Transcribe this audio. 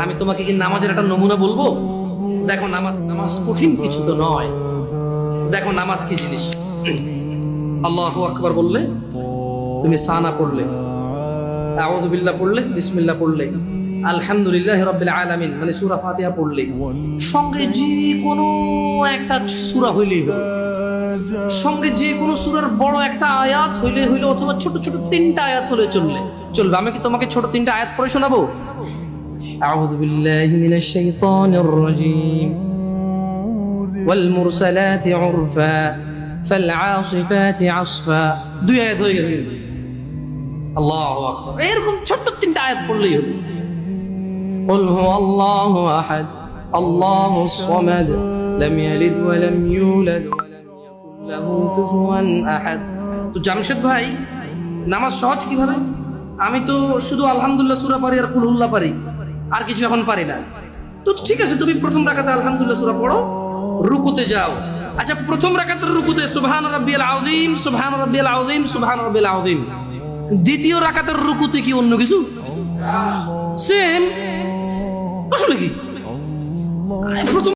আমি তোমাকে কি নামাজের একটা নমুনা বলবো? দেখো নামাজ নামাজ কঠিন কিছু তো নয়। দেখো নামাজ কি জিনিস। আল্লাহু আকবার বললে তুমি সানা পড়লে, আউযু বিল্লাহ পড়লে, বিসমিল্লাহ পড়লে, আলহামদুলিল্লাহ রাব্বিল আলামিন মানে সূরা ফাতিহা পড়লে, সঙ্গে যে কোনো একটা সূরা হইলেই হলো, সঙ্গে যে কোনো সূরার বড় একটা আয়াত হইলে হইলো, অথবা ছোট ছোট তিনটা আয়াত হলে চলবে। আমি কি তোমাকে ছোট তিনটা আয়াত পড়ে শোনাবো? আউযু বিল্লাহি মিনাশ শাইতানির রাজীম। ওয়াল মুরসালাতি উরফা ফাল আসিফাতি আসফা। দুই আয়াত হয়ে গেছে। আল্লাহু আকবার। এরকম ছোট তিনটা আয়াত পড়লেই হবে। কুল হুয়াল্লাহু আহাদ আল্লাহুস সামাদ লাম ইয়ালিদ ওয়া লাম ইউলাদ ওয়া লাম ইয়াকুল লাহু কুফুয়ান আহাদ। তো জামশেদ ভাই, নামাজ সহজ কিভাবে? আমি তো শুধু আলহামদুলিল্লাহ সূরা পারি আর কুল হুল্লাহ পারি, আর কিছু এখন পারি না। তো ঠিক আছে, তুমি প্রথম রাকাতে আলহামদুলিল্লাহ সূরা পড়ো, রুকুতে যাও। আচ্ছা, প্রথম রাকাতের রুকুতে সুবহান রাব্বিয়াল আযীম, সুবহান রাব্বিয়াল আযীম, সুবহান রাব্বিয়াল আযীম। দ্বিতীয় রাকাতের রুকুতে কি অন্য কিছু? সেম। আসলে কি প্রথম